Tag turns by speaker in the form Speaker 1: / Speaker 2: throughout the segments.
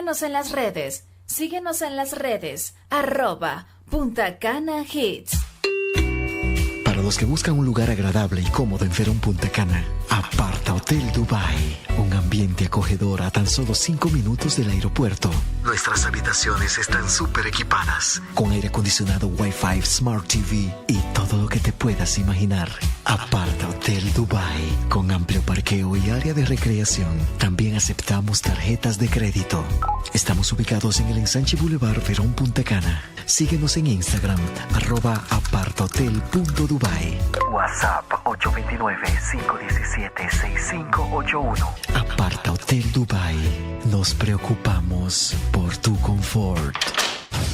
Speaker 1: Síguenos en las redes. Síguenos en las redes. @puntacanahits.
Speaker 2: Para los que buscan un lugar agradable y cómodo en Verón Punta Cana, Aparta Hotel Dubai. Un ambiente acogedor a tan solo 5 minutos del aeropuerto. Nuestras habitaciones están súper equipadas, con aire acondicionado, Wi-Fi, Smart TV y todo lo que te puedas imaginar. Aparta Hotel Dubai, con amplio parqueo y área de recreación. También aceptamos tarjetas de crédito. Estamos ubicados en el Ensanche Boulevard Verón Punta Cana. Síguenos en Instagram, @apartahotel.dubai. WhatsApp 829-517-6581. Aparta Hotel Dubai. Nos preocupamos por tu confort.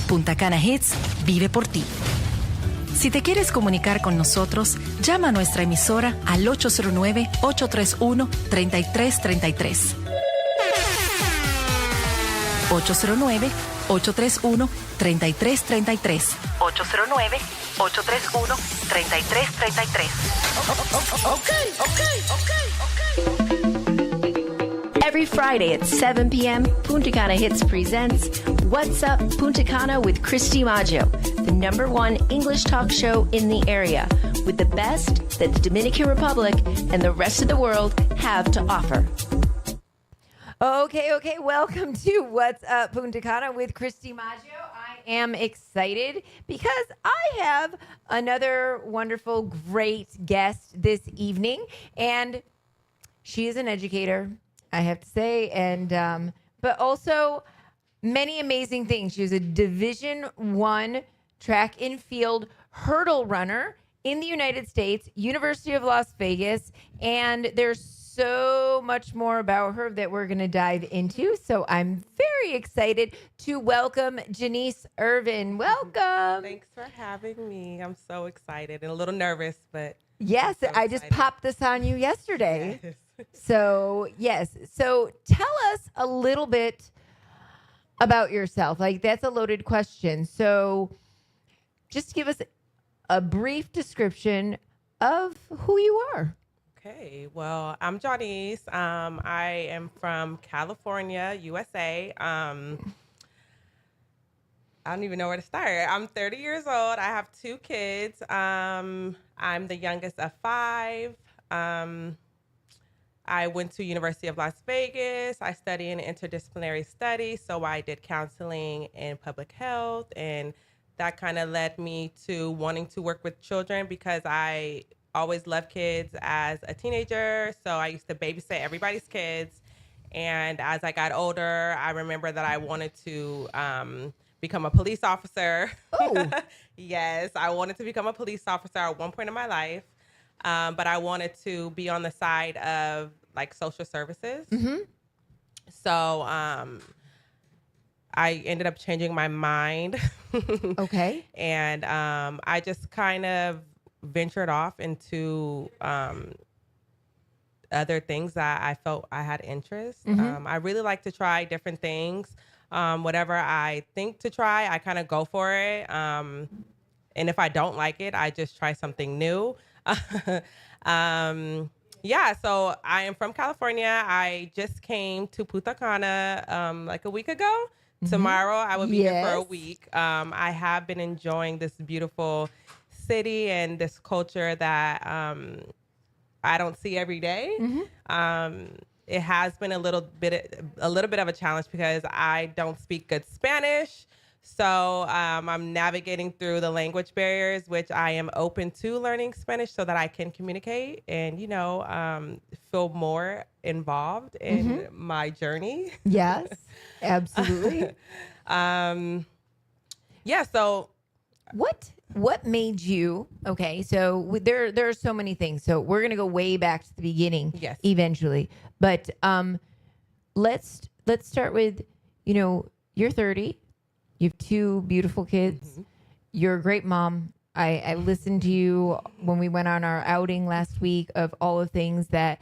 Speaker 3: Punta Cana Hits vive por ti. Si te quieres comunicar con nosotros, llama a nuestra emisora al 809-831-3333. 809-831-3333. 809-831-3333.
Speaker 4: Every Friday at 7 p.m., Punta Cana Hits presents What's Up Punta Cana with Christy Maggio, the #1 English talk show in the area, with the best that the Dominican Republic and the rest of the world have to offer.
Speaker 5: Okay. Welcome to What's Up Punta Cana with Christy Maggio. I am excited because I have another wonderful, great guest this evening, and she is an educator, I have to say, and but also many amazing things. She was a Division I track and field hurdle runner in the United States, University of Las Vegas, and there's so much more about her that we're going to dive into. So I'm very excited to welcome Janice Irvin. Welcome.
Speaker 6: Thanks for having me. I'm so excited and a little nervous, but
Speaker 5: yes,
Speaker 6: so
Speaker 5: I just popped this on you yesterday.
Speaker 6: Yes.
Speaker 5: So tell us a little bit about yourself. Like, that's a loaded question. So just give us a brief description of who you are.
Speaker 6: Okay, well, I'm Janice. I am from California, USA. I don't even know where to start. I'm 30 years old. I have 2 kids. I'm the youngest of 5. I went to University of Las Vegas. I studied in interdisciplinary studies, so I did counseling and public health, and that kind of led me to wanting to work with children because I always loved kids as a teenager. So I used to babysit everybody's kids. And as I got older, I remember that I wanted to become a police officer.
Speaker 5: Oh.
Speaker 6: Yes, I wanted to become a police officer at one point in my life. But I wanted to be on the side of like social services.
Speaker 5: Mm-hmm.
Speaker 6: So I ended up changing my mind.
Speaker 5: Okay.
Speaker 6: And I just kind of ventured off into other things that I felt I had interest.
Speaker 5: Mm-hmm.
Speaker 6: I really like to try different things. Whatever I think to try, I kind of go for it. And if I don't like it, I just try something new. So I am from California. I just came to Punta Cana like a week ago. Mm-hmm. Tomorrow I will be here for a week. I have been enjoying this beautiful city and this culture that I don't see every day. Mm-hmm. It has been a little bit of a challenge because I don't speak good Spanish. So I'm navigating through the language barriers, which I am open to learning Spanish so that I can communicate and, feel more involved in my journny.
Speaker 5: Yes, absolutely.
Speaker 6: So
Speaker 5: what made you, okay, so there are so many things. So we're going to go way back to the beginning eventually. But let's start with, you're 30. You have 2 beautiful kids. Mm-hmm. You're a great mom. I listened to you when we went on our outing last week of all the things that,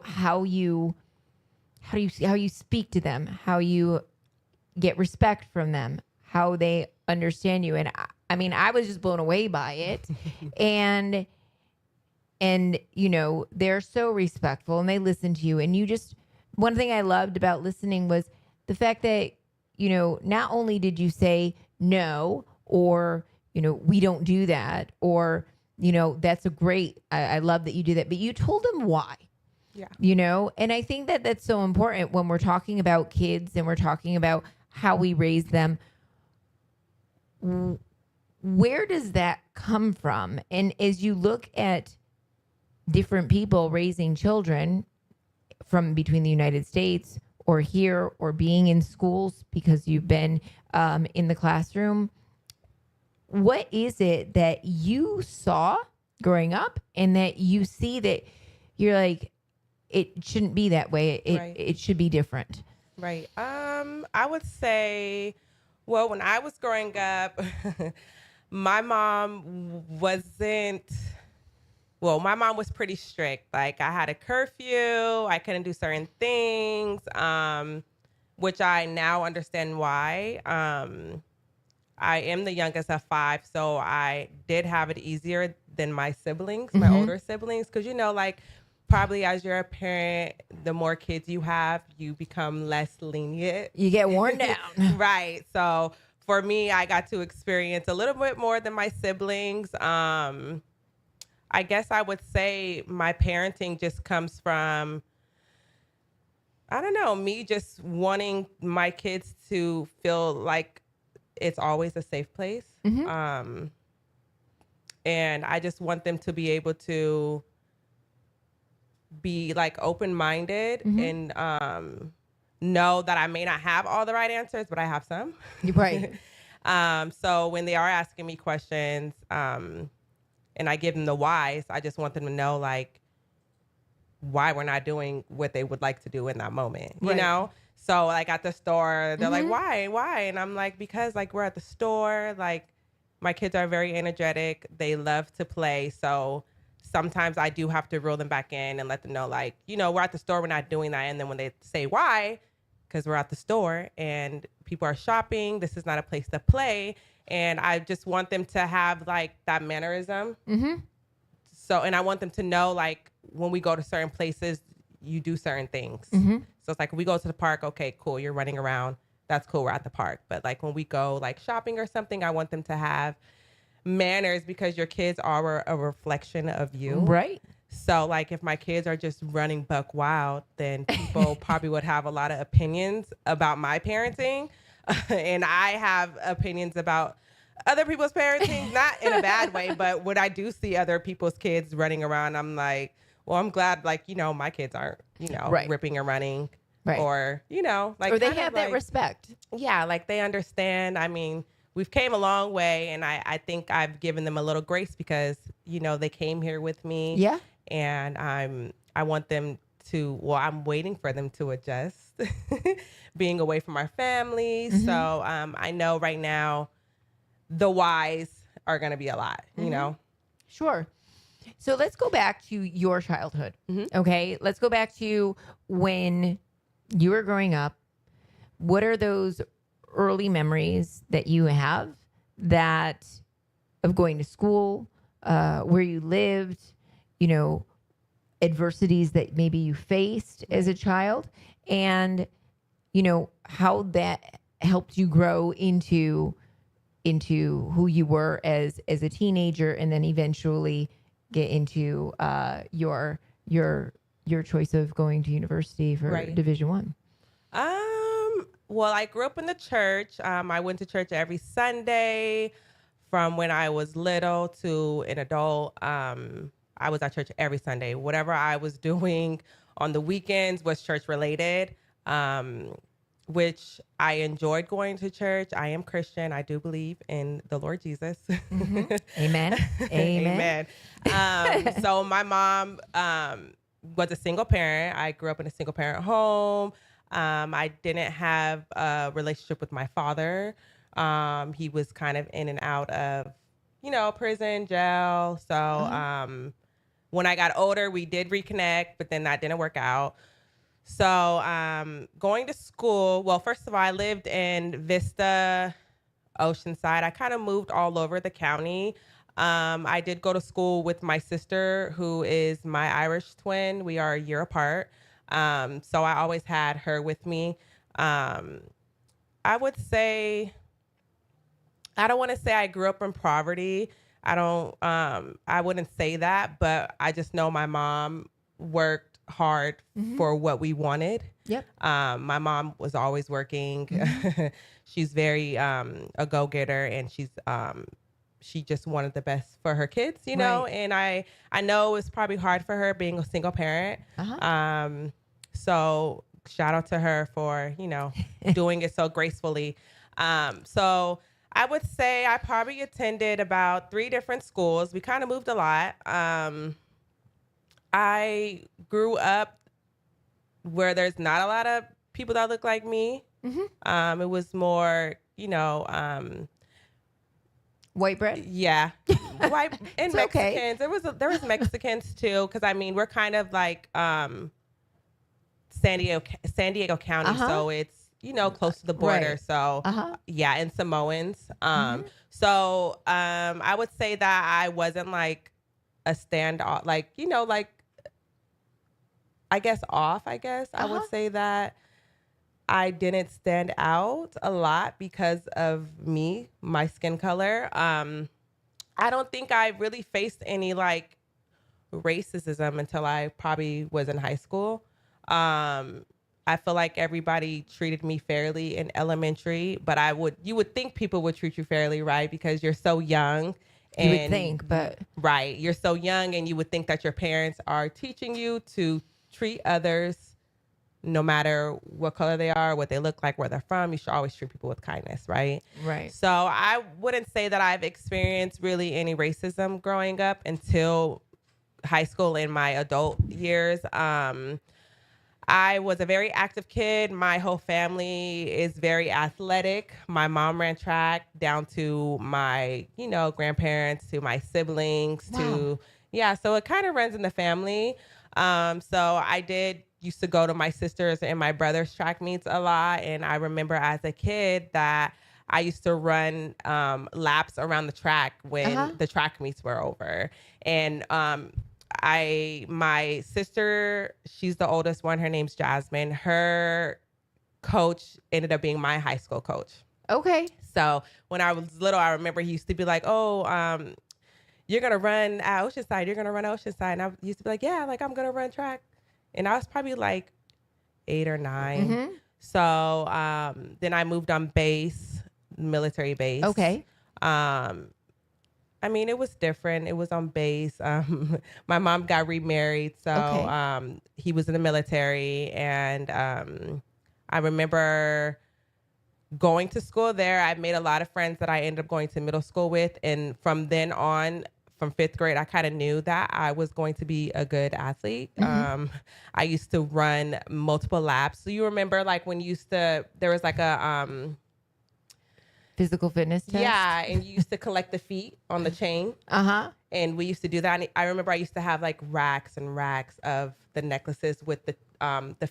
Speaker 5: how you speak to them, how you get respect from them, how they understand you. And I was just blown away by it. and they're so respectful and they listen to you. And one thing I loved about listening was the fact that not only did you say no, or, we don't do that, or, that's a great, I love that you do that, but you told them why. Yeah. And I think that that's so important when we're talking about kids and we're talking about how we raise them. Where does that come from? And as you look at different people raising children from between the United States or here or being in schools because you've been in the classroom, what is it that you saw growing up and that you see that you're like, it shouldn't be that way. It should be different.
Speaker 6: Right. I would say, well, when I was growing up, my mom was pretty strict. Like, I had a curfew. I couldn't do certain things, which I now understand why. I am the youngest of 5, so I did have it easier than my siblings, my older siblings, because, like, probably as you're a parent, the more kids you have, you become less lenient.
Speaker 5: You get worn down.
Speaker 6: Right. So for me, I got to experience a little bit more than my siblings. I guess I would say my parenting just comes from, I don't know, me just wanting my kids to feel like it's always a safe place. And I just want them to be able to be like open-minded and know that I may not have all the right answers, but I have some.
Speaker 5: Right.
Speaker 6: So when they are asking me questions, and I give them the whys, I just want them to know, like, why we're not doing what they would like to do in that moment, you know? So, like, at the store, they're like, why? And I'm like, because, like, we're at the store, like, my kids are very energetic. They love to play. So sometimes I do have to reel them back in and let them know, like, we're at the store, we're not doing that. And then when they say why, because we're at the store and people are shopping, this is not a place to play. And I just want them to have, like, that mannerism. So, and I want them to know, like, when we go to certain places, you do certain things. So it's like, we go to the park, okay, cool, you're running around. That's cool, we're at the park. But, like, when we go, like, shopping or something, I want them to have manners, because your kids are a reflection of you.
Speaker 5: Right.
Speaker 6: So, like, if my kids are just running buck wild, then people probably would have a lot of opinions about my parenting. And I have opinions about other people's parenting, not in a bad way, but when I do see other people's kids running around, I'm like, well, I'm glad, like, my kids aren't, ripping and running. Right. Or, like,
Speaker 5: or they have that respect.
Speaker 6: Yeah. Like, they understand. I mean, we've came a long way, and I think I've given them a little grace because, they came here with me. Yeah. And I want them to, I'm waiting for them to adjust being away from our families. So I know right now the whys are going to be a lot,
Speaker 5: Sure. So let's go back to your childhood. Okay. Let's go back to when you were growing up. What are those early memories that you have of going to school, where you lived, adversities that maybe you faced as a child, and, how that helped you grow into who you were as a teenager, and then eventually get into your choice of going to university for Division I?
Speaker 6: Well, I grew up in the church. I went to church every Sunday from when I was little to an adult. I was at church every Sunday. Whatever I was doing on the weekends was church related, which I enjoyed going to church. I am Christian. I do believe in the Lord Jesus.
Speaker 5: Amen. Amen.
Speaker 6: So my mom was a single parent. I grew up in a single parent home. I didn't have a relationship with my father. He was kind of in and out of, prison, jail. So when I got older, we did reconnect, but then that didn't work out. So going to school, well, first of all, I lived in Vista, Oceanside. I kind of moved all over the county. I did go to school with my sister, who is my Irish twin. We are a year apart. So I always had her with me. I I would say, I don't want to say I grew up in poverty. I wouldn't say that, but I just know my mom worked hard for what we wanted.
Speaker 5: Yep.
Speaker 6: My mom was always working. She's very a go-getter, and she just wanted the best for her kids, you know.
Speaker 5: Right.
Speaker 6: And I know it's probably hard for her being a single parent. So shout out to her for, you know, doing it so gracefully. So I would say I probably attended about 3 different schools. We kind of moved a lot. I grew up where there's not a lot of people that look like me. It was more, you know,
Speaker 5: White bread?
Speaker 6: yeah, white and
Speaker 5: It's
Speaker 6: Mexicans.
Speaker 5: okay.
Speaker 6: There was Mexicans too, because I mean we're kind of like San Diego County, so it's, you know, close to the border.
Speaker 5: Right.
Speaker 6: So yeah, and Samoans. So I would say that I wasn't like a standoff, like, you know, like I guess I would say that I didn't stand out a lot because of my skin color. I don't think I really faced any like racism until I probably was in high school. I feel like everybody treated me fairly in elementary, but you would think people would treat you fairly, right? Because you're so young.
Speaker 5: You would think, but
Speaker 6: right, you're so young, and you would think that your parents are teaching you to treat others, no matter what color they are, what they look like, where they're from. You should always treat people with kindness, right?
Speaker 5: Right.
Speaker 6: So I wouldn't say that I've experienced really any racism growing up until high school and my adult years. I was a very active kid. My whole family is very athletic. My mom ran track, down to my, you know, grandparents, to my siblings, so it kind of runs in the family. So I used to go to my sisters and my brother's track meets a lot. And I remember as a kid that I used to run laps around the track when the track meets were over. And my sister, she's the oldest one. Her name's Jasmine. Her coach ended up being my high school coach.
Speaker 5: okay.
Speaker 6: So when I was little, I remember he used to be like, "Oh, you're gonna run at Oceanside. You're gonna run at Oceanside." And I used to be like, "Yeah, like I'm gonna run track." And I was probably like 8 or 9. So then I moved on base, military base.
Speaker 5: Okay.
Speaker 6: I mean, it was different. It was on base. My mom got remarried, so he was in the military, and I remember going to school there. I made a lot of friends that I ended up going to middle school with, and from then on, from 5th grade, I kind of knew that I was going to be a good athlete. I used to run multiple laps. So you remember, like when there was like a
Speaker 5: Physical fitness test?
Speaker 6: yeah, and you used to collect the feet on the chain. And we used to do that. And I remember I used to have like racks and racks of the necklaces with the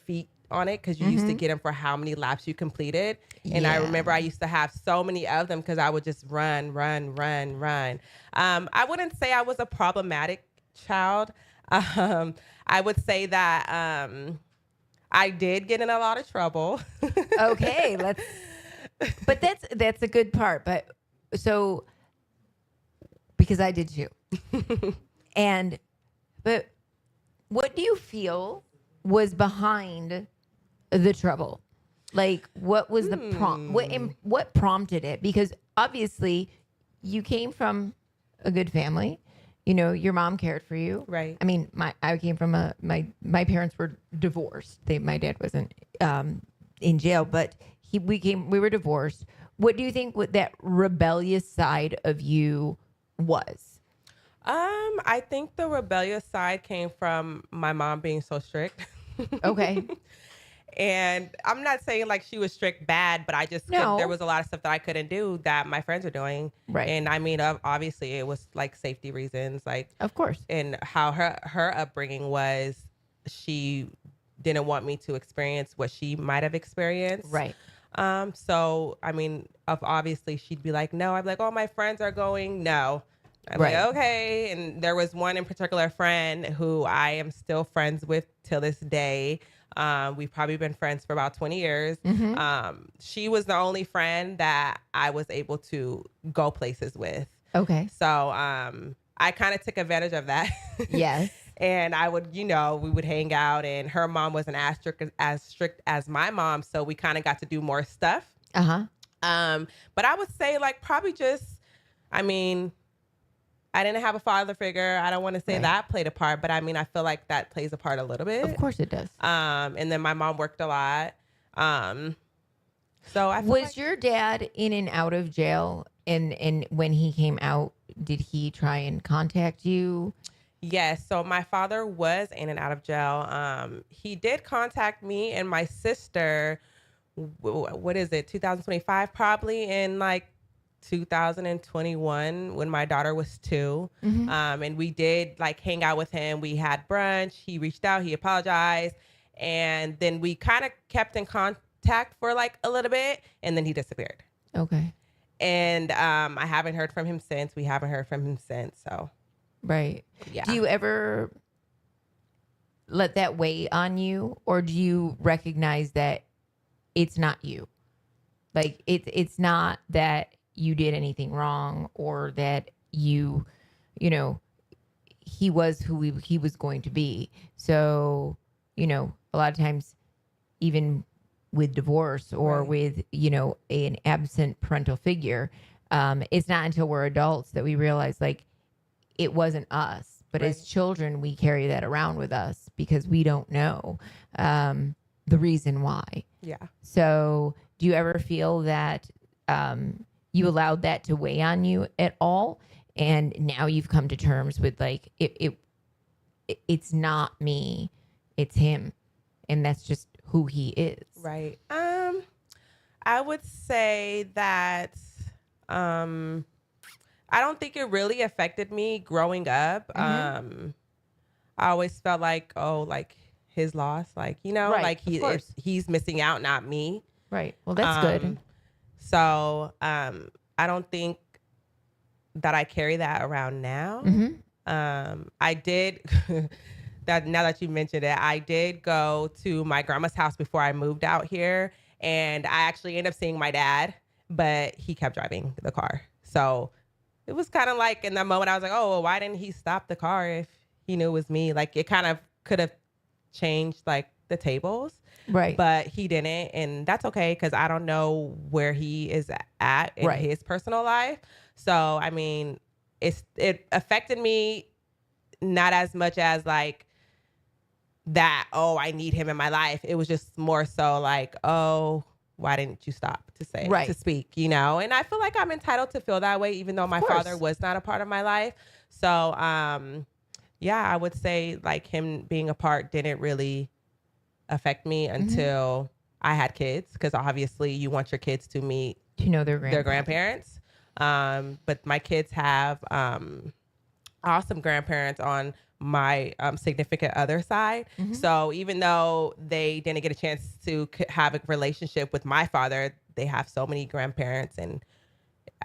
Speaker 6: feet on it, because you used to get them for how many laps you completed. And I remember I used to have so many of them because I would just run. I wouldn't say I was a problematic child. I would say that I did get in a lot of trouble.
Speaker 5: Okay, but that's a good part. But so, because I did too. But what do you feel was behind the trouble? Like, what was the prompt? What prompted it? Because obviously you came from a good family. You know, your mom cared for you.
Speaker 6: Right.
Speaker 5: I mean, I came from my parents were divorced. My dad wasn't in jail, but we were divorced. What do you think what that rebellious side of you was?
Speaker 6: I think the rebellious side came from my mom being so strict.
Speaker 5: Okay.
Speaker 6: And I'm not saying like she was strict bad, but I just there was a lot of stuff that I couldn't do that my friends were doing.
Speaker 5: Right.
Speaker 6: And I mean, obviously it was like safety reasons, like
Speaker 5: Of course.
Speaker 6: and how her upbringing was, she didn't want me to experience what she might have experienced.
Speaker 5: Right.
Speaker 6: So I mean, obviously she'd be like, no. I'd be like, oh, my friends are going. No. I'm
Speaker 5: Right.
Speaker 6: like, okay. And there was one in particular friend who I am still friends with till this day. We've probably been friends for about 20 years.
Speaker 5: Mm-hmm.
Speaker 6: She was the only friend that I was able to go places with.
Speaker 5: Okay.
Speaker 6: So I kind of took advantage of that.
Speaker 5: Yes.
Speaker 6: And I would, we would hang out, and her mom wasn't as strict as my mom. So we kind of got to do more stuff.
Speaker 5: Uh-huh.
Speaker 6: But I would say like probably just, I mean, I didn't have a father figure. I don't want to say that played a part, but I mean, I feel like that plays a part a little bit.
Speaker 5: Of course it does.
Speaker 6: And then my mom worked a lot. So I feel
Speaker 5: Was your dad in and out of jail? And when he came out, did he try and contact you?
Speaker 6: Yes. So my father was in and out of jail. He did contact me and my sister. What is it? 2025, probably in like 2021 when my daughter was 2.
Speaker 5: Mm-hmm.
Speaker 6: And we did like hang out with him. We had brunch. He reached out. He apologized. And then we kind of kept in contact for like a little bit. And then he disappeared.
Speaker 5: Okay.
Speaker 6: And I haven't heard from him since. We haven't heard from him since. So.
Speaker 5: Right.
Speaker 6: Yeah.
Speaker 5: Do you ever let that weigh on you, or do you recognize that it's not you? Like it's not that you did anything wrong, or that you know, he was who he was going to be. So, a lot of times, even with divorce or with, an absent parental figure, it's not until we're adults that we realize like, it wasn't us, but as children, we carry that around with us because we don't know the reason why.
Speaker 6: Yeah.
Speaker 5: So do you ever feel that you allowed that to weigh on you at all? And now you've come to terms with like, it's not me, it's him. And that's just who he is.
Speaker 6: Right. I would say that, I don't think it really affected me growing up.
Speaker 5: Mm-hmm.
Speaker 6: I always felt like, like his loss, like, like he's missing out, not me.
Speaker 5: Right. Well, that's good.
Speaker 6: So I don't think that I carry that around now.
Speaker 5: Mm-hmm.
Speaker 6: I did, now that you mentioned it, I did go to my grandma's house before I moved out here. And I actually ended up seeing my dad, but he kept driving the car. So it was kind of like in that moment, I was like, oh, well, why didn't he stop the car if he knew it was me? Like it kind of could have changed like the tables.
Speaker 5: Right.
Speaker 6: But he didn't. And that's okay because I don't know where he is at in his personal life. So, I mean, it affected me not as much as like that, I need him in my life. It was just more so like, why didn't you stop to speak, And I feel like I'm entitled to feel that way, even though my father was not a part of my life. So, I would say like him being a part didn't really affect me until I had kids. Cause obviously you want your kids to meet,
Speaker 5: their
Speaker 6: grandparents. But my kids have, awesome grandparents on my significant other side. Mm-hmm. So even though they didn't get a chance to have a relationship with my father, they have so many grandparents, and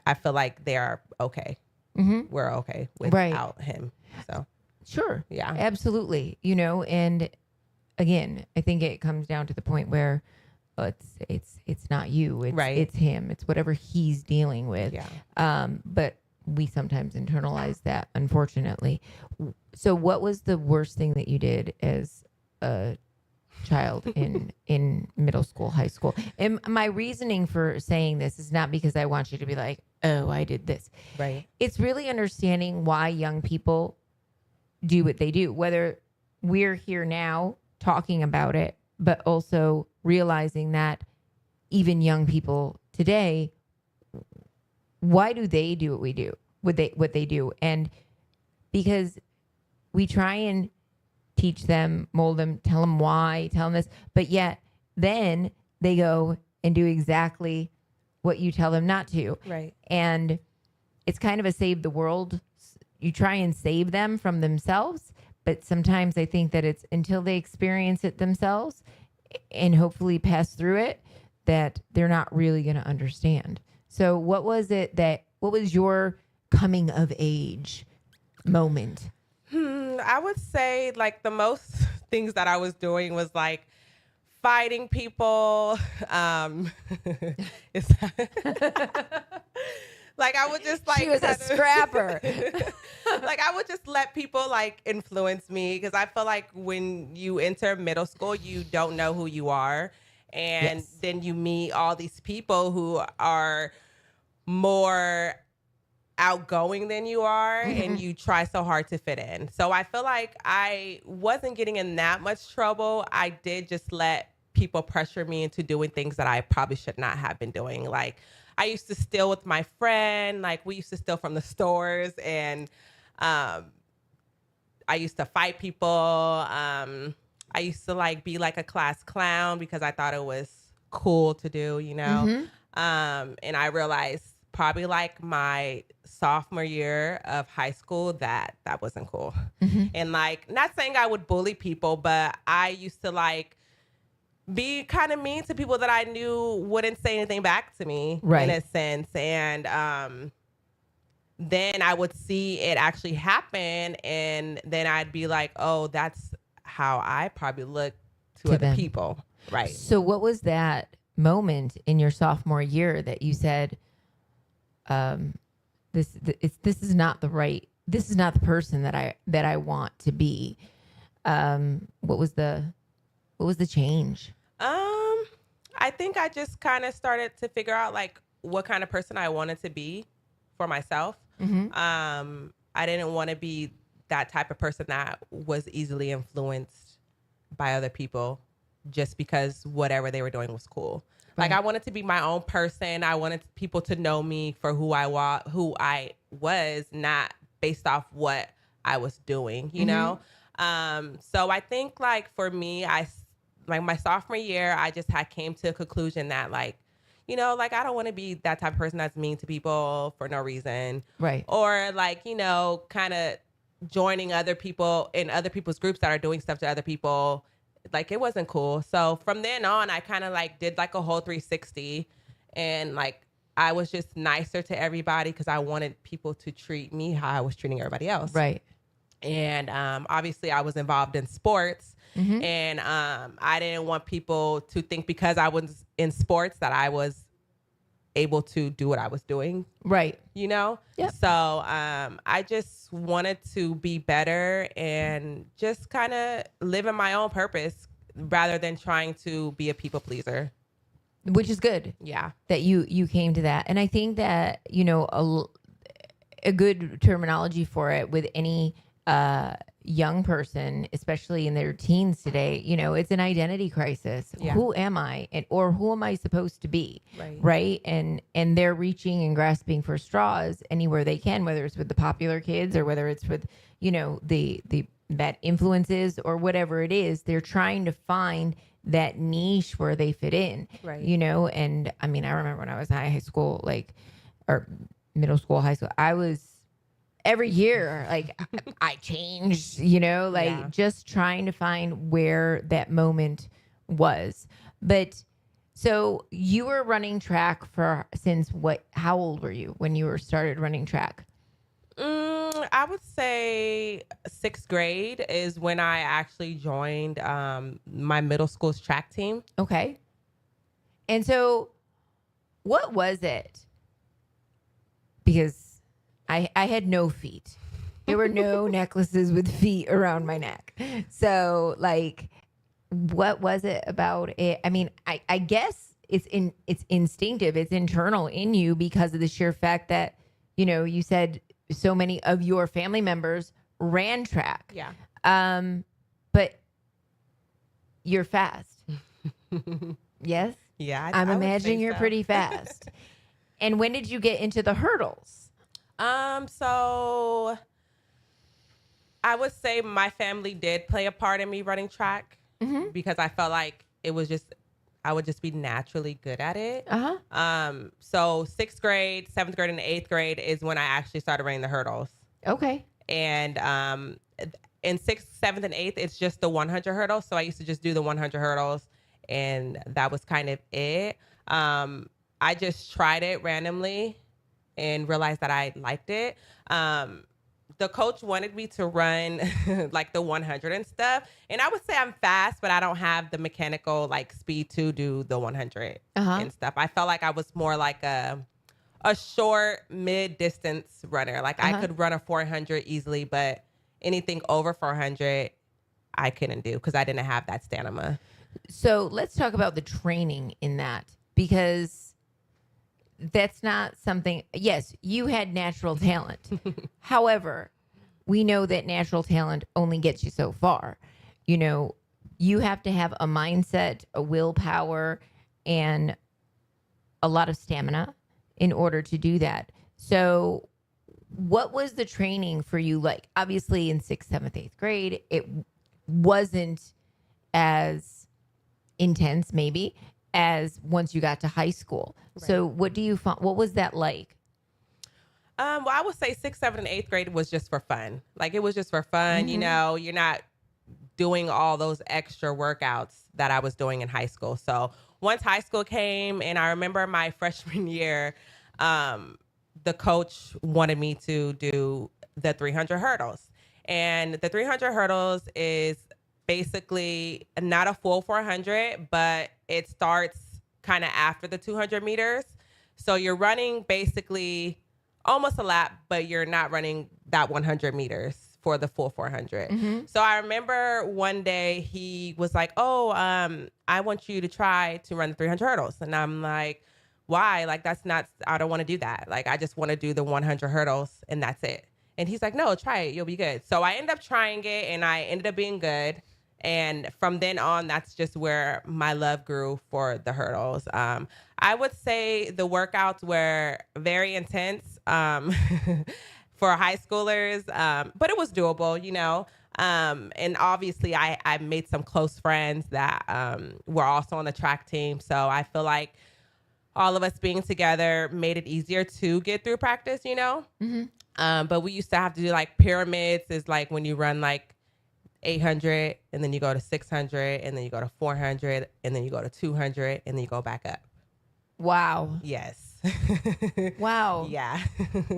Speaker 6: I feel like they are okay. Mm-hmm. We're okay without him. So
Speaker 5: sure.
Speaker 6: Yeah,
Speaker 5: absolutely. And again, I think it comes down to the point where it's not you. It's him. It's whatever he's dealing with.
Speaker 6: Yeah.
Speaker 5: But we sometimes internalize that, unfortunately. So what was the worst thing that you did as a child in middle school, high school? And my reasoning for saying this is not because I want you to be like, oh, I did this.
Speaker 6: Right.
Speaker 5: It's really understanding why young people do what they do, whether we're here now talking about it, but also realizing that even young people today, why do they do what we do, what they do? And because we try and teach them, mold them, tell them why, tell them this, but yet then they go and do exactly what you tell them not to.
Speaker 6: Right.
Speaker 5: And it's kind of a save the world. You try and save them from themselves, but sometimes I think that it's until they experience it themselves and hopefully pass through it that they're not really going to understand. So what was your coming of age moment?
Speaker 6: I would say like the most things that I was doing was like fighting people. It's like I would just like
Speaker 5: she was a scrapper.
Speaker 6: Like I would just let people like influence me because I feel like when you enter middle school, you don't know who you are, and then you meet all these people who are more outgoing than you are, and you try so hard to fit in. So I feel like I wasn't getting in that much trouble. I did just let people pressure me into doing things that I probably should not have been doing. Like I used to steal with my friend. Like we used to steal from the stores, and I used to fight people. I used to like be like a class clown because I thought it was cool to do, you know? And I realized probably like my sophomore year of high school that wasn't cool. And like, not saying I would bully people, but I used to like be kind of mean to people that I knew wouldn't say anything back to me in a sense. And then I would see it actually happen, and then I'd be like, oh, that's how I probably look to other
Speaker 5: them.
Speaker 6: people. Right.
Speaker 5: So what was that moment in your sophomore year that you said, this is not the person that I want to be? What was the change?
Speaker 6: I think I just kind of started to figure out like what kind of person I wanted to be for myself. I didn't want to be that type of person that was easily influenced by other people just because whatever they were doing was cool. Like I wanted to be my own person. I wanted people to know me for who I was, not based off what I was doing, you know? So I think like for me, like my sophomore year, I just came to a conclusion that like, you know, like I don't want to be that type of person that's mean to people for no reason. Right. Or like, you know, kind of joining other people in other people's groups that are doing stuff to other people. Like it wasn't cool. So from then on, I kind of like did like a whole 360, and like I was just nicer to everybody because I wanted people to treat me how I was treating everybody else. Right. And obviously I was involved in sports. And I didn't want people to think because I was in sports that I was able to do what I was doing. Right. You know? Yep. So I just wanted to be better and just kind of live in my own purpose rather than trying to be a people pleaser.
Speaker 5: Which is good. Yeah. That you came to that. And I think that, you know, a good terminology for it with any young person, especially in their teens today, you know, it's an identity crisis. Yeah. Who am I? Or who am I supposed to be? Right. And they're reaching and grasping for straws anywhere they can, whether it's with the popular kids or whether it's with, you know, the that influences or whatever it is. They're trying to find that niche where they fit in. Right. You know, and I mean, I remember when I was in high school, like, or middle school, high school, I was every year, like I changed, you know, like just trying to find where that moment was. But so you were running track since how old were you when you started running track?
Speaker 6: I would say 6th grade is when I actually joined my middle school's track team.
Speaker 5: Okay. And so what was it? Because I had no feet. There were no necklaces with feet around my neck. So like, what was it about it? I mean, I guess it's instinctive. It's internal in you because of the sheer fact that, you know, you said so many of your family members ran track. Yeah. But you're fast. Yes? Yeah. I'm imagining you're pretty fast. And when did you get into the hurdles?
Speaker 6: So I would say my family did play a part in me running track because I felt like it was just, I would just be naturally good at it. So 6th grade, 7th grade, and 8th grade is when I actually started running the hurdles. Okay. And in 6th, 7th, and 8th, it's just the 100 hurdles. So I used to just do the 100 hurdles, and that was kind of it. I just tried it randomly and realized that I liked it. the coach wanted me to run like the 100 and stuff. And I would say I'm fast, but I don't have the mechanical like speed to do the 100 and stuff. I felt like I was more like a short mid-distance runner. Like I could run a 400 easily, but anything over 400, I couldn't do because I didn't have that stamina.
Speaker 5: So let's talk about the training in that, because that's not something, yes, you had natural talent. However, we know that natural talent only gets you so far. You know, you have to have a mindset, a willpower, and a lot of stamina in order to do that. So what was the training for you like? Obviously in 6th, 7th, 8th grade, it wasn't as intense maybe as once you got to high school. Right. So what was that like?
Speaker 6: Well, I would say 6th, 7th, and 8th grade was just for fun. Like it was just for fun. You know, you're not doing all those extra workouts that I was doing in high school. So once high school came, and I remember my freshman year, the coach wanted me to do the 300 hurdles. And the 300 hurdles is basically not a full 400, but it starts kind of after the 200 meters. So you're running basically almost a lap, but you're not running that 100 meters for the full 400. So I remember one day he was like, oh, I want you to try to run the 300 hurdles. And I'm like, why? Like, I don't want to do that. Like, I just want to do the 100 hurdles and that's it. And he's like, no, try it. You'll be good. So I ended up trying it and I ended up being good. And from then on, that's just where my love grew for the hurdles. I would say the workouts were very intense for high schoolers, but it was doable, you know. And obviously, I made some close friends that were also on the track team. So I feel like all of us being together made it easier to get through practice, you know. But we used to have to do like pyramids, is like when you run like 800 and then you go to 600 and then you go to 400 and then you go to 200 and then you go back up.
Speaker 5: Wow.
Speaker 6: Yes.
Speaker 5: Wow.
Speaker 6: Yeah.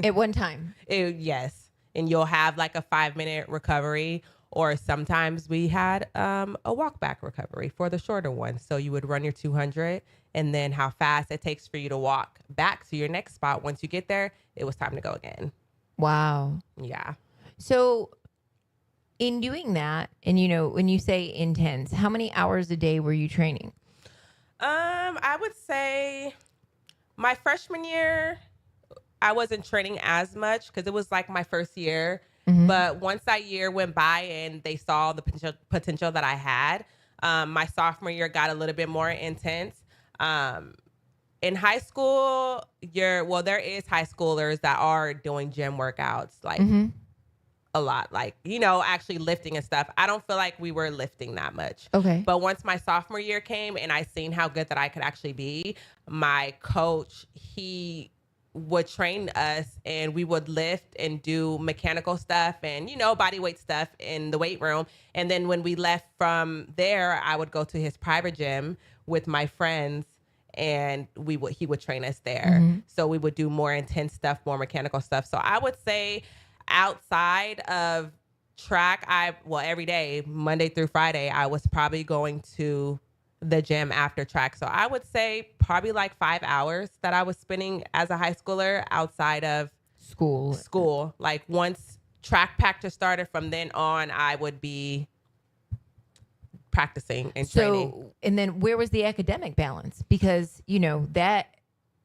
Speaker 5: At one time.
Speaker 6: Yes. And you'll have like a 5-minute recovery, or sometimes we had a walk back recovery for the shorter one. So you would run your 200 and then how fast it takes for you to walk back to your next spot. Once you get there, it was time to go again.
Speaker 5: Wow.
Speaker 6: Yeah.
Speaker 5: So in doing that, and you know, when you say intense, how many hours a day were you training?
Speaker 6: I would say my freshman year, I wasn't training as much because it was like my first year. But once that year went by and they saw the potential that I had, my sophomore year got a little bit more intense. In high school, there is high schoolers that are doing gym workouts, like a lot, like, you know, actually lifting and stuff. I don't feel like we were lifting that much.
Speaker 5: Okay.
Speaker 6: But once my sophomore year came and I seen how good that I could actually be, my coach, he would train us and we would lift and do mechanical stuff and, you know, body weight stuff in the weight room. And then when we left from there, I would go to his private gym with my friends and he would train us there. So we would do more intense stuff, more mechanical stuff. So I would say outside of track, every day, Monday through Friday, I was probably going to the gym after track. So I would say probably like 5 hours that I was spending as a high schooler outside of school. Like once track practice started, from then on, I would be practicing and training.
Speaker 5: So, and then where was the academic balance? Because, you know, that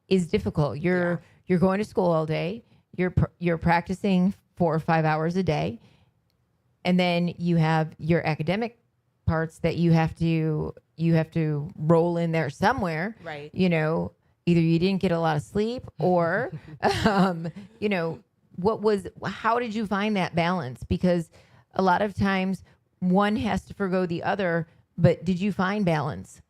Speaker 5: is difficult. You're going to school all day. You're practicing 4 or 5 hours a day. And then you have your academic parts that you have to roll in there somewhere.
Speaker 6: Right.
Speaker 5: You know, either you didn't get a lot of sleep or, you know, how did you find that balance? Because a lot of times one has to forgo the other, but did you find balance?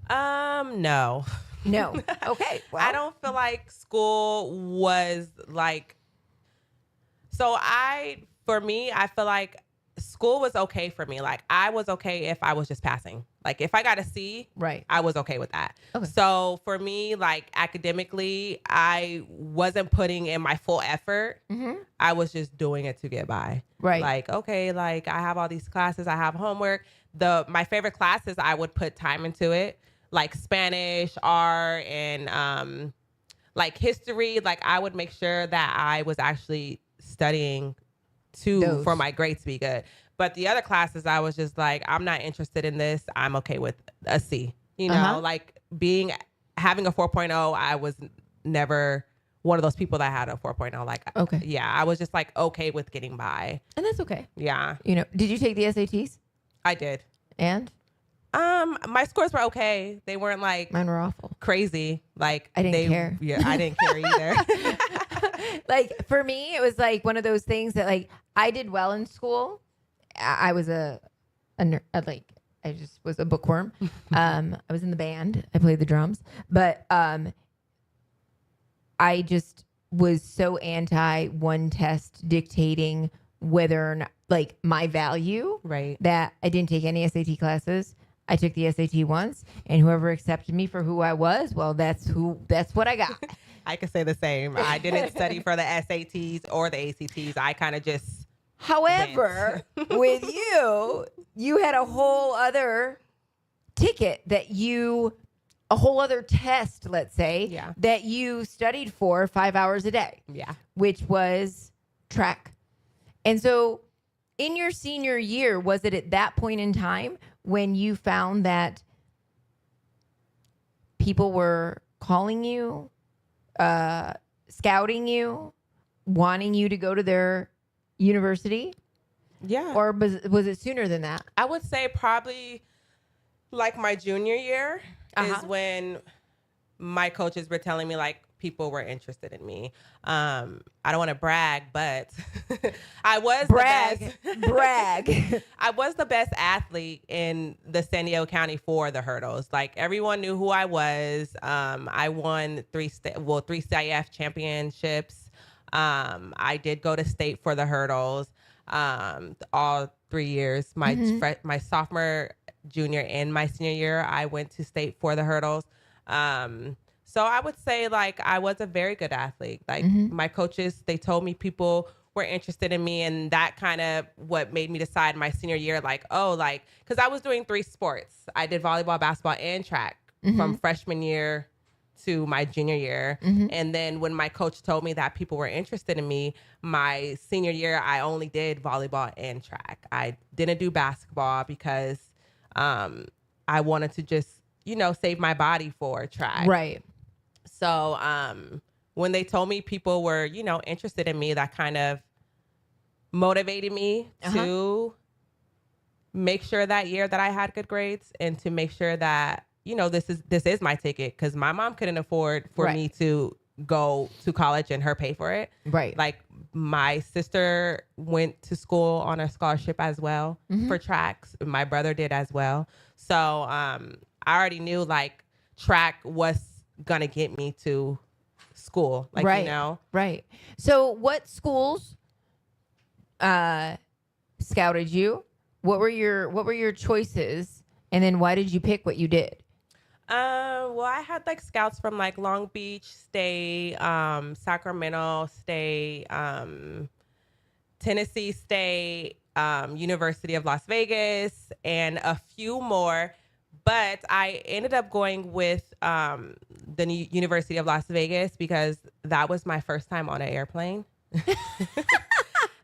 Speaker 6: No.
Speaker 5: No. Okay. Well,
Speaker 6: I don't feel like school was like, for me, I feel like school was okay for me. Like I was okay if I was just passing. Like if I got a C,
Speaker 5: Right.
Speaker 6: I was okay with that.
Speaker 5: Okay.
Speaker 6: So for me, like academically, I wasn't putting in my full effort. I was just doing it to get by.
Speaker 5: Right.
Speaker 6: Like, okay, like I have all these classes, I have homework. My favorite classes, I would put time into it, like Spanish, art, and like history. Like I would make sure that I was actually studying for my grades to be good. But the other classes, I was just like, I'm not interested in this. I'm okay with a C. You know, like having a 4.0, I was never one of those people that had a 4.0. Like,
Speaker 5: Okay.
Speaker 6: Yeah, I was just like okay with getting by.
Speaker 5: And that's okay.
Speaker 6: Yeah.
Speaker 5: You know, did you take the SATs?
Speaker 6: I did.
Speaker 5: And?
Speaker 6: My scores were okay. They weren't like
Speaker 5: Mine were awful.
Speaker 6: crazy. Like
Speaker 5: I didn't care.
Speaker 6: Yeah, I didn't care either.
Speaker 5: Like for me, it was like one of those things that like I did well in school. I was I just was a bookworm. I was in the band. I played the drums, but I just was so anti one test dictating whether or not like my value.
Speaker 6: Right.
Speaker 5: That I didn't take any SAT classes. I took the SAT once, and whoever accepted me for who I was, well, that's what I got.
Speaker 6: I could say the same. I didn't study for the SATs or the ACTs. I kind of just.
Speaker 5: However, with you had a whole other ticket a whole other test, let's say, that you studied for 5 hours a day.
Speaker 6: Yeah.
Speaker 5: Which was track. And so in your senior year, was it at that point in time when you found that people were calling you, scouting you, wanting you to go to their university?
Speaker 6: Yeah.
Speaker 5: Or was it sooner than that?
Speaker 6: I would say probably like my junior year is when my coaches were telling me like people were interested in me. I don't want to brag, but I was
Speaker 5: brag.
Speaker 6: I was the best athlete in the San Diego County for the hurdles. Like everyone knew who I was. I won three CIF championships. I did go to state for the hurdles all 3 years. My sophomore, junior, and my senior year, I went to state for the hurdles. So I would say like I was a very good athlete. Like my coaches, they told me people were interested in me, and that kind of what made me decide my senior year, like, because I was doing 3 sports. I did volleyball, basketball, and track from freshman year to my junior year. And then when my coach told me that people were interested in me, my senior year, I only did volleyball and track. I didn't do basketball because I wanted to just, save my body for track.
Speaker 5: Right.
Speaker 6: So when they told me people were, interested in me, that kind of motivated me to make sure that year that I had good grades and to make sure that, this is my ticket, because my mom couldn't afford for me to go to college and her pay for it.
Speaker 5: Right.
Speaker 6: Like my sister went to school on a scholarship as well for tracks. My brother did as well. So I already knew like track was going to get me to school. Like,
Speaker 5: Right. So what schools scouted you? What were your choices? And then why did you pick what you did?
Speaker 6: Well, I had like scouts from like Long Beach State, Sacramento State, Tennessee State, University of Las Vegas, and a few more. But I ended up going with the University of Las Vegas because that was my first time on an airplane.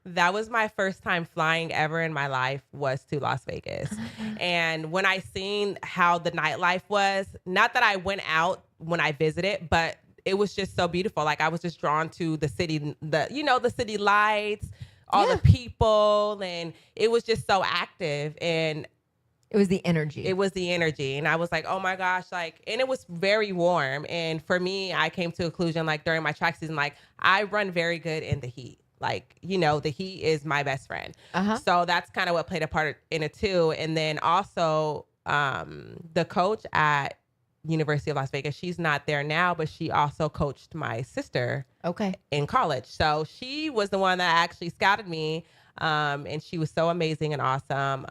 Speaker 6: That was my first time flying ever in my life, was to Las Vegas. And when I seen how the nightlife was, not that I went out when I visited, but it was just so beautiful. Like I was just drawn to the city, the city lights, all the people, and it was just so active. And
Speaker 5: it was the energy.
Speaker 6: And I was like, oh my gosh, and it was very warm. And for me, I came to a conclusion, like during my track season, like I run very good in the heat. Like, the heat is my best friend. So that's kind of what played a part in it too. And then also the coach at University of Las Vegas, she's not there now, but she also coached my sister in college. So she was the one that actually scouted me. And she was so amazing and awesome.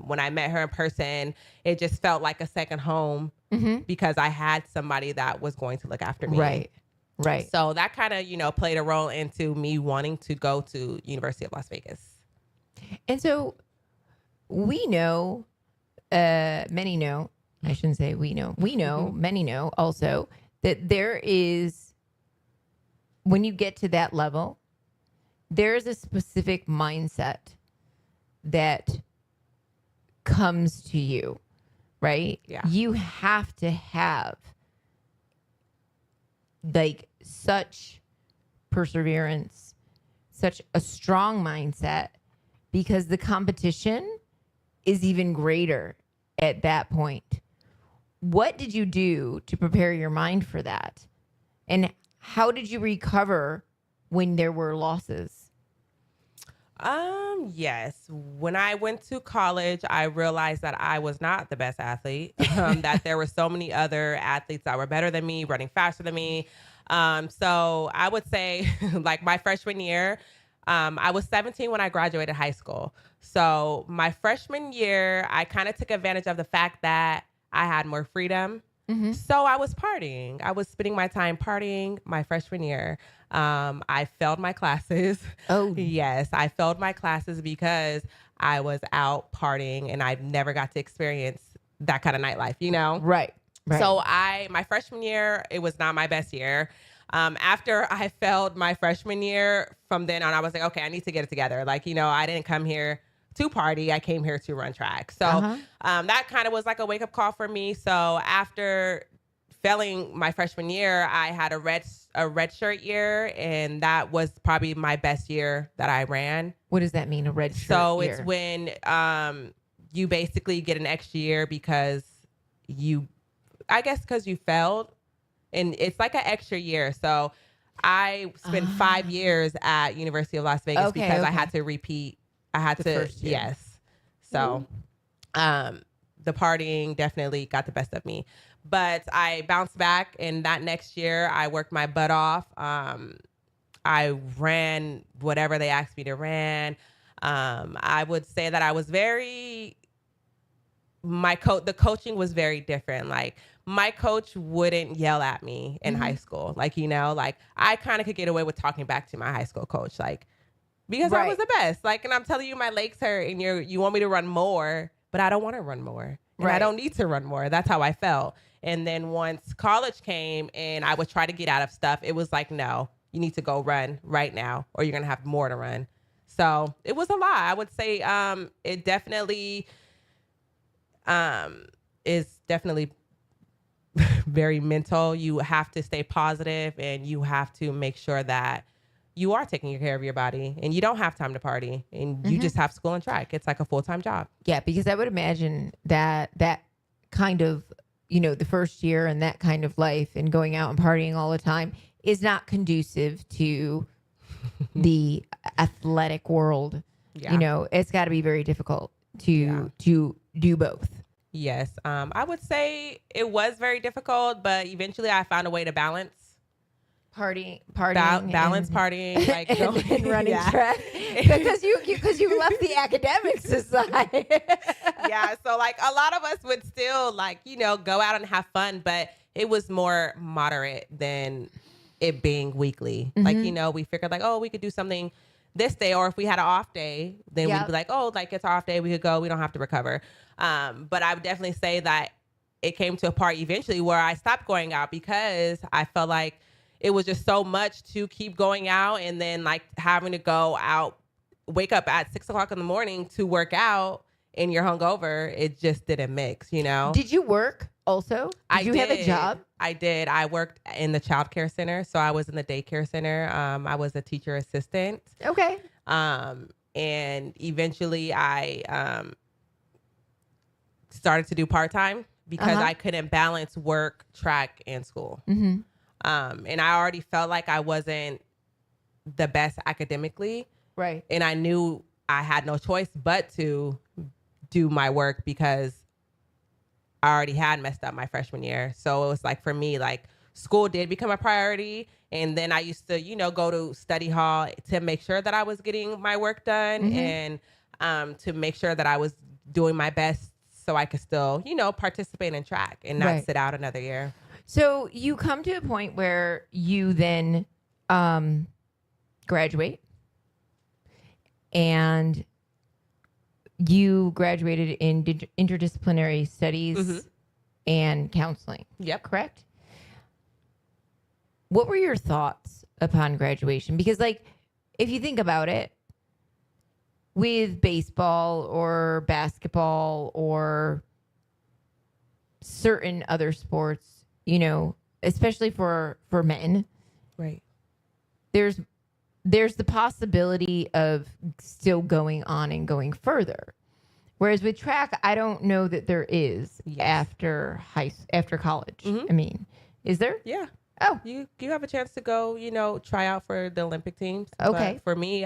Speaker 6: When I met her in person, it just felt like a second home because I had somebody that was going to look after me.
Speaker 5: Right.
Speaker 6: So that kind of, played a role into me wanting to go to University of Las Vegas.
Speaker 5: And so we know, many know, I shouldn't say we know, many know also that there is, when you get to that level, there is a specific mindset that comes to you, right?
Speaker 6: Yeah.
Speaker 5: You have to have like such perseverance, such a strong mindset, because the competition is even greater at that point. What did you do to prepare your mind for that? And how did you recover when there were losses?
Speaker 6: Yes. When I went to college, I realized that I was not the best athlete, that there were so many other athletes that were better than me, running faster than me. So I would say like my freshman year, I was 17 when I graduated high school. So my freshman year, I kind of took advantage of the fact that I had more freedom. So I was partying. I was spending my time partying my freshman year. I failed my classes.
Speaker 5: Oh,
Speaker 6: yes. I failed my classes because I was out partying and I never got to experience that kind of nightlife,
Speaker 5: Right.
Speaker 6: So my freshman year, it was not my best year. After I failed my freshman year, from then on, I was like, okay, I need to get it together. Like, I didn't come here to party. I came here to run track. So that kind of was like a wake up call for me. So after failing my freshman year, I had a red shirt year, and that was probably my best year that I ran.
Speaker 5: What does that mean, a red shirt
Speaker 6: So
Speaker 5: year?
Speaker 6: it's when you basically get an extra year because you failed, and it's like an extra year. So I spent 5 years at University of Las Vegas because I had to repeat. I had to,
Speaker 5: first year.
Speaker 6: yes. So the partying definitely got the best of me. But I bounced back, and that next year I worked my butt off. I ran whatever they asked me to run. I would say that I was the coaching was very different. Like, my coach wouldn't yell at me in high school. Like, I kind of could get away with talking back to my high school coach. Like, because I was the best. Like, and I'm telling you, my legs hurt and you want me to run more, but I don't want to run more. And I don't need to run more. That's how I felt. And then once college came and I would try to get out of stuff, it was like, no, you need to go run right now or you're going to have more to run. So it was a lot. I would say it definitely is definitely very mental. You have to stay positive and you have to make sure that you are taking care of your body and you don't have time to party and you just have school and track. It's like a full-time job.
Speaker 5: Yeah, because I would imagine that kind of, the first year and that kind of life and going out and partying all the time is not conducive to the athletic world.
Speaker 6: Yeah.
Speaker 5: It's got to be very difficult to do both.
Speaker 6: Yes. I would say it was very difficult, but eventually I found a way to balance.
Speaker 5: Partying,
Speaker 6: balance partying, like
Speaker 5: and running track because you left the academics aside.
Speaker 6: Yeah, so like a lot of us would still go out and have fun, but it was more moderate than it being weekly. Like we figured we could do something this day, or if we had an off day, then we'd be like, it's our off day, we could go, we don't have to recover. But I would definitely say that it came to a part eventually where I stopped going out because I felt like it was just so much to keep going out and then having to go out, wake up at 6 o'clock in the morning to work out and you're hungover. It just didn't mix,
Speaker 5: Did you work also? Did you have a job?
Speaker 6: I did. I worked in the child care center. So I was in the daycare center. I was a teacher assistant.
Speaker 5: Okay.
Speaker 6: And eventually I started to do part-time because I couldn't balance work, track, and school.
Speaker 5: Mm-hmm.
Speaker 6: And I already felt like I wasn't the best academically.
Speaker 5: Right.
Speaker 6: And I knew I had no choice but to do my work because I already had messed up my freshman year. So it was for me, school did become a priority And then I used to, go to study hall to make sure that I was getting my work done and to make sure that I was doing my best so I could still, participate in track and not sit out another year.
Speaker 5: So you come to a point where you then graduate, and you graduated in interdisciplinary studies and counseling.
Speaker 6: Yep.
Speaker 5: Correct? What were your thoughts upon graduation? Because, if you think about it, with baseball or basketball or certain other sports, especially for men,
Speaker 6: right?
Speaker 5: There's the possibility of still going on and going further. Whereas with track, I don't know that there is after college. I mean, is there?
Speaker 6: Yeah.
Speaker 5: Oh,
Speaker 6: you have a chance to go, try out for the Olympic teams.
Speaker 5: Okay.
Speaker 6: But for me,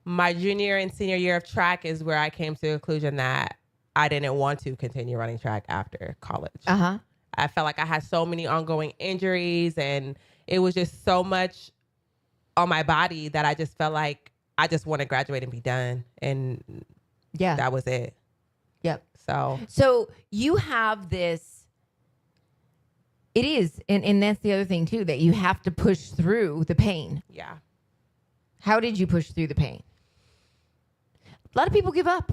Speaker 6: my junior and senior year of track is where I came to the conclusion that I didn't want to continue running track after college. I felt like I had so many ongoing injuries, and it was just so much on my body that I just felt like I just want to graduate and be done. And that was it.
Speaker 5: Yep.
Speaker 6: So
Speaker 5: you have this. It is, and that's the other thing too, that you have to push through the pain.
Speaker 6: Yeah.
Speaker 5: How did you push through the pain? A lot of people give up.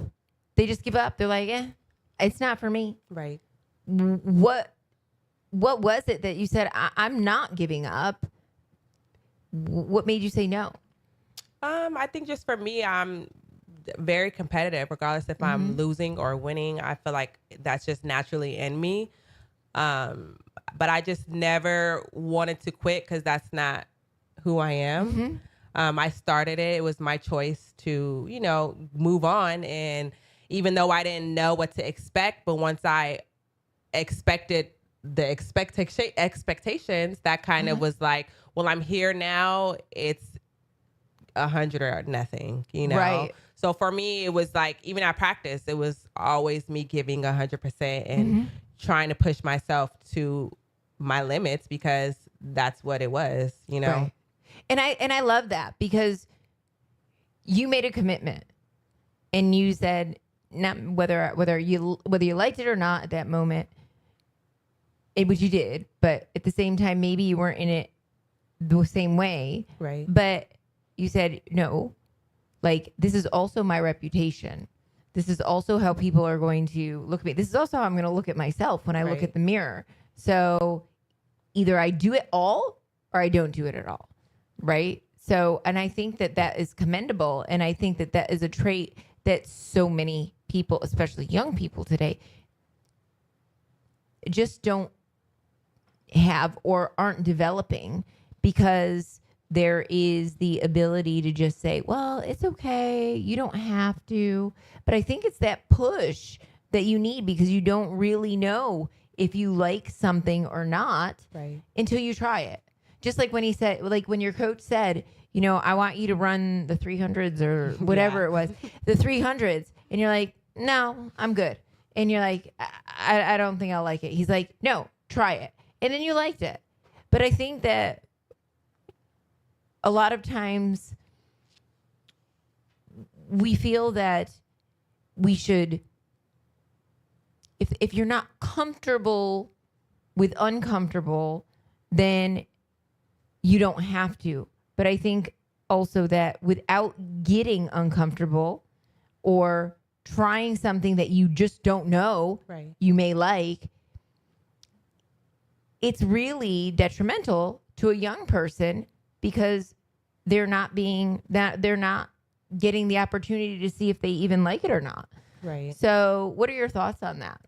Speaker 5: They just give up. They're like, it's not for me.
Speaker 6: Right.
Speaker 5: What was it that you said, I'm not giving up? What made you say no?
Speaker 6: I think just for me, I'm very competitive, regardless if I'm losing or winning. I feel like that's just naturally in me. But I just never wanted to quit because that's not who I am. I started it. It was my choice to, move on. And even though I didn't know what to expect, but once I expected the expectations, that kind of was like, well, I'm here now. It's 100 or nothing,
Speaker 5: Right.
Speaker 6: So for me, it was like, even at practice, it was always me giving 100% and trying to push myself to my limits because that's what it was,
Speaker 5: Right. And I love that because you made a commitment and you said, not whether you liked it or not at that moment, which you did, but at the same time, maybe you weren't in it the same way.
Speaker 6: Right.
Speaker 5: But you said, no, this is also my reputation. This is also how people are going to look at me. This is also how I'm going to look at myself when I look at the mirror. So either I do it all or I don't do it at all. Right. So, and I think that is commendable. And I think that is a trait that so many people, especially young people today, just don't have or aren't developing because there is the ability to just say, well, it's okay. You don't have to. But I think it's that push that you need because you don't really know if you like something or not until you try it. Just like when he said, when your coach said, I want you to run the 300s or whatever it was, the 300s. And you're like, no, I'm good. And you're like, I don't think I'll like it. He's like, no, try it. And then you liked it. But I think that a lot of times we feel that we should, if you're not comfortable with uncomfortable, then you don't have to. But I think also that without getting uncomfortable or trying something that you just don't know you may like, it's really detrimental to a young person because they're not getting the opportunity to see if they even like it or not.
Speaker 6: Right.
Speaker 5: So what are your thoughts on that?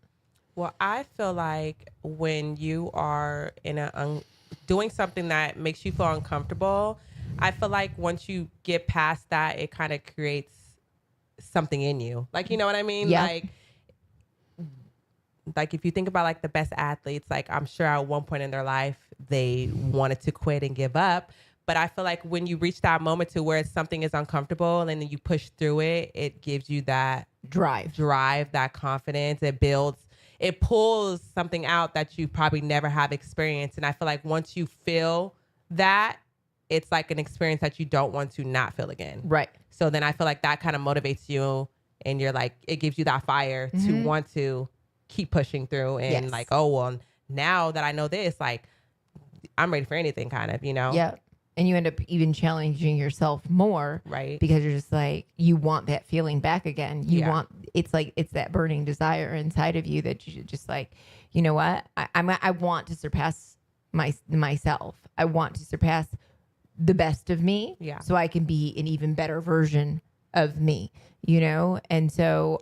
Speaker 6: Well, I feel like when you are in doing something that makes you feel uncomfortable, I feel like once you get past that, it kind of creates something in you. You know what I mean?
Speaker 5: Yeah.
Speaker 6: Like if you think about the best athletes, I'm sure at one point in their life, they wanted to quit and give up. But I feel like when you reach that moment to where something is uncomfortable and then you push through it, it gives you that drive, that confidence. It pulls something out that you probably never have experienced. And I feel like once you feel that, it's like an experience that you don't want to not feel again.
Speaker 5: Right.
Speaker 6: So then I feel like that kind of motivates you, and you're like, it gives you that fire to want to keep pushing through and like, oh, well, now that I know this, like, I'm ready for anything kind of,
Speaker 5: Yeah. And you end up even challenging yourself more.
Speaker 6: Right.
Speaker 5: Because you're just like, you want that feeling back again. You want, it's like, it's that burning desire inside of you that you just like, you know what? I want to surpass myself. I want to surpass the best of me.
Speaker 6: Yeah.
Speaker 5: So I can be an even better version of me, And so,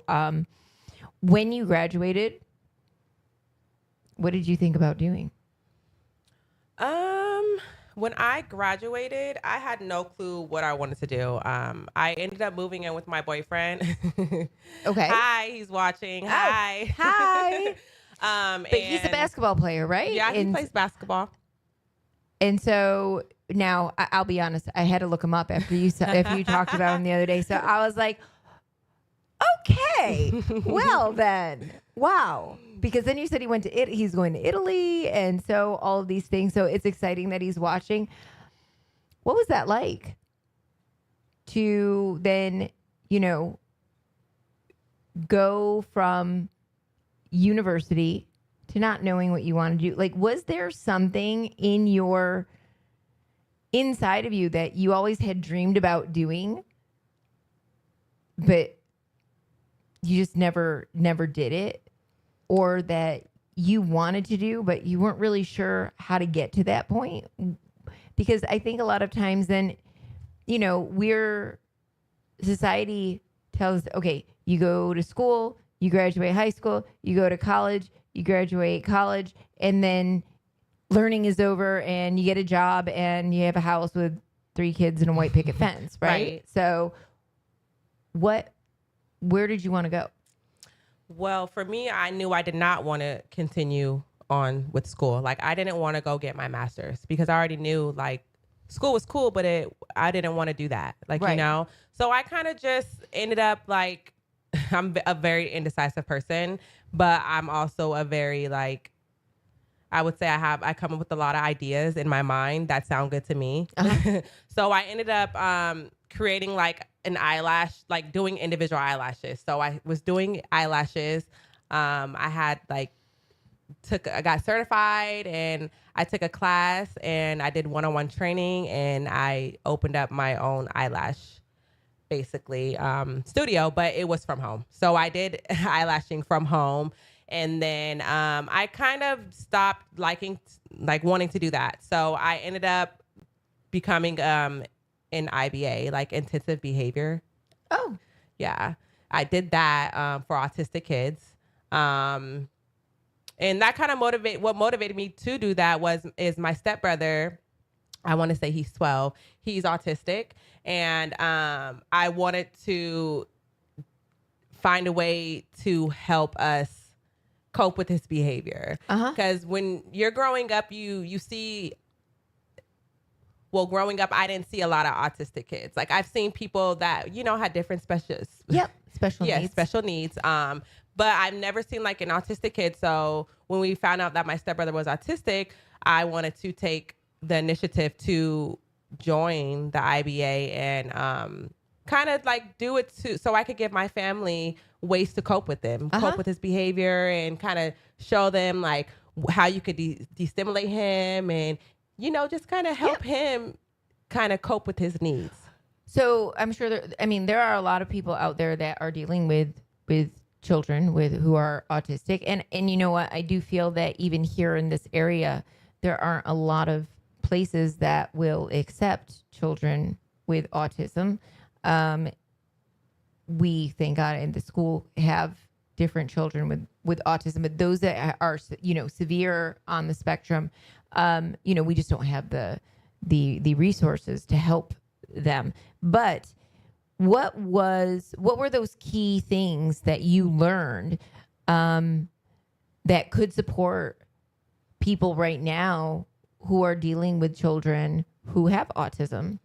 Speaker 5: when you graduated, what did you think about doing?
Speaker 6: When I graduated, I had no clue what I wanted to do. I ended up moving in with my boyfriend.
Speaker 5: Okay.
Speaker 6: Hi, he's watching.
Speaker 5: Oh,
Speaker 6: Hi.
Speaker 5: hi. But he's a basketball player, right?
Speaker 6: Yeah, he plays basketball.
Speaker 5: And so now I'll be honest, I had to look him up after you talked about him the other day. So I was like, okay, well then, wow. Because then you said he's going to Italy, and so all of these things. So it's exciting that he's watching. What was that like to then, go from university to not knowing what you want to do? Like, was there something inside of you that you always had dreamed about doing, but you just never did it? Or that you wanted to do, but you weren't really sure how to get to that point? Because I think a lot of times then, society tells, okay, you go to school, you graduate high school, you go to college, you graduate college, and then learning is over and you get a job and you have a house with 3 kids and a white picket fence, right? So where did you want to go?
Speaker 6: Well, for me, I knew I did not want to continue on with school. Like, I didn't want to go get my master's because I already knew, like, school was cool, but I didn't want to do that. Like,
Speaker 5: right.
Speaker 6: So I kind of just ended up, like, I'm a very indecisive person, but I'm also a very, like, I would say I come up with a lot of ideas in my mind that sound good to me. Uh-huh. So I ended up creating like an eyelash, like doing individual eyelashes. So I was doing eyelashes. I got certified, and I took a class, and I did one-on-one training, and I opened up my own eyelash, basically, studio, but it was from home. So I did eyelashing from home. And then I kind of stopped wanting to do that. So I ended up becoming an IBA, like intensive behavior.
Speaker 5: Oh.
Speaker 6: Yeah. I did that for autistic kids. And that kind of what motivated me to do that is my stepbrother. I want to say he's 12. He's autistic. And I wanted to find a way to help us cope with his behavior. Because when you're growing up, you see, well, growing up, I didn't see a lot of autistic kids. Like, I've seen people that, had different special needs. But I've never seen like an autistic kid. So when we found out that my stepbrother was autistic, I wanted to take the initiative to join the IBA and kind of like do it so I could give my family ways to cope with him, cope with his behavior, and kind of show them like how you could destimulate him and, just kind of help him kind of cope with his needs.
Speaker 5: So I'm sure there are a lot of people out there that are dealing with children who are autistic. And you know what? I do feel that even here in this area, there aren't a lot of places that will accept children with autism. We, thank God, in the school have different children with autism, but those that are, severe on the spectrum, we just don't have the resources to help them. But what were those key things that you learned that could support people right now who are dealing with children who have autism?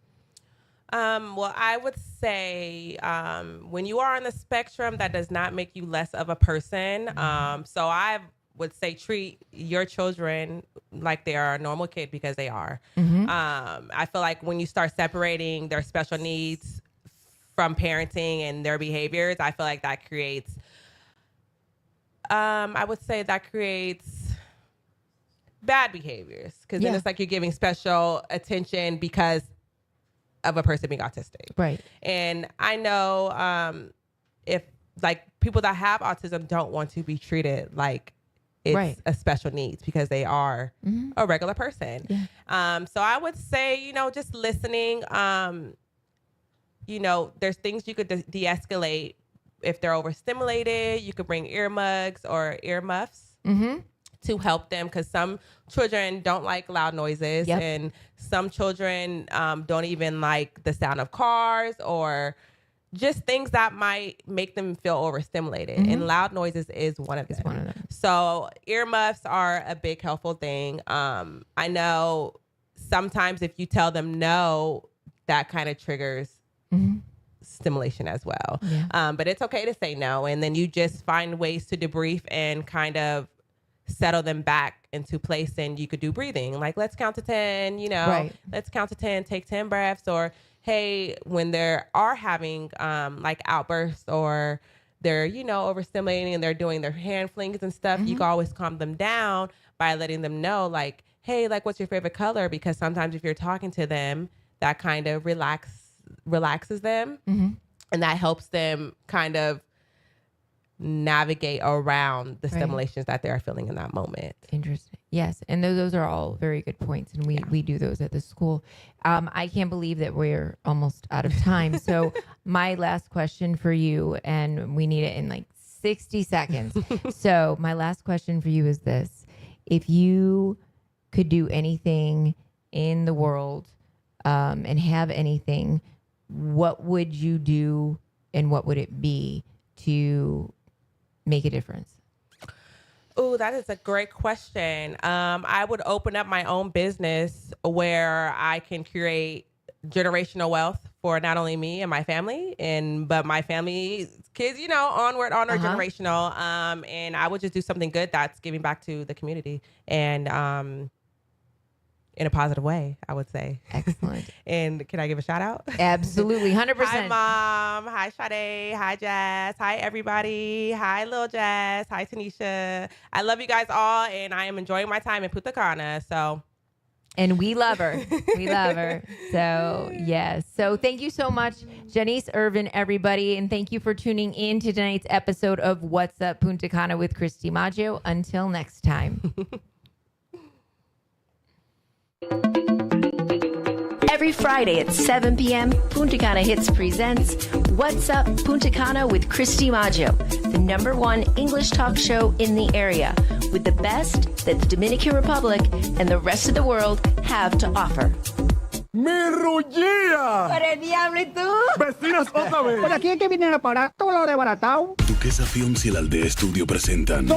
Speaker 6: Well, I would say when you are on the spectrum, that does not make you less of a person. So I've would say treat your children like they are a normal kid, because they are. I feel like when you start separating their special needs from parenting and their behaviors, I feel like that creates, I would say that creates bad behaviors, because then it's like you're giving special attention because of a person being autistic.
Speaker 5: Right.
Speaker 6: And I know if like people that have autism don't want to be treated like it's a special needs, because they are a regular person. So I would say, you know, just listening, you know, there's things you could de-escalate. If they're overstimulated, you could bring earmuffs or earmuffs to help them, because some children don't like loud noises, and some children don't even like the sound of cars, or just things that might make them feel overstimulated. And loud noises is one of them. So earmuffs are a big helpful thing. I know sometimes if you tell them no, that kind of triggers stimulation as well. But it's okay to say no. And then you just find ways to debrief and kind of settle them back into place. And you could do breathing, like let's count to 10, you know, let's count to 10, take 10 breaths. Or, hey, when they are having like outbursts, or they're, you know, overstimulating and they're doing their hand flings and stuff, you can always calm them down by letting them know, like, hey, like, what's your favorite color? Because sometimes if you're talking to them, that kind of relaxes them, and that helps them kind of navigate around the stimulations that they're feeling in that moment.
Speaker 5: Interesting. Yes. And those are all very good points. And we do those at the school. I can't believe that we're almost out of time. So my last question for you, and we need it in like 60 seconds. So my last question for you is this. If you could do anything in the world and have anything, what would you do, and what would it be to make a difference?
Speaker 6: Oh, that is a great question. I would open up my own business where I can create generational wealth for not only me and my family, but my family's kids, you know, onward generational. And I would just do something good that's giving back to the community, and in a positive way, I would say.
Speaker 5: Excellent.
Speaker 6: And can I give a shout out?
Speaker 5: Absolutely. 100%.
Speaker 6: Hi, Mom. Hi, Sade. Hi, Jazz. Hi, everybody. Hi, Lil Jazz. Hi, Tanisha. I love you guys all, and I am enjoying my time in Punta Cana. So.
Speaker 5: And we love her. We love her. So, yes. So thank you so much, Janice Irvin, everybody. And thank you for tuning in to tonight's episode of What's Up Punta Cana with Christy Maggio. Until next time.
Speaker 4: Every Friday at 7 p.m., Punta Cana Hits presents What's Up Punta Cana with Christy Maggio, the #1 English talk show in the area, with the best that the Dominican Republic and the rest of the world have to offer.
Speaker 7: ¡Mi rullía!
Speaker 5: ¡Pero el diablo y tú!
Speaker 7: ¡Vecinas otra vez!
Speaker 8: Por aquí es que vienen a parar todo lo desbaratado.
Speaker 9: Duquesa Films y la Aldea Estudio presentan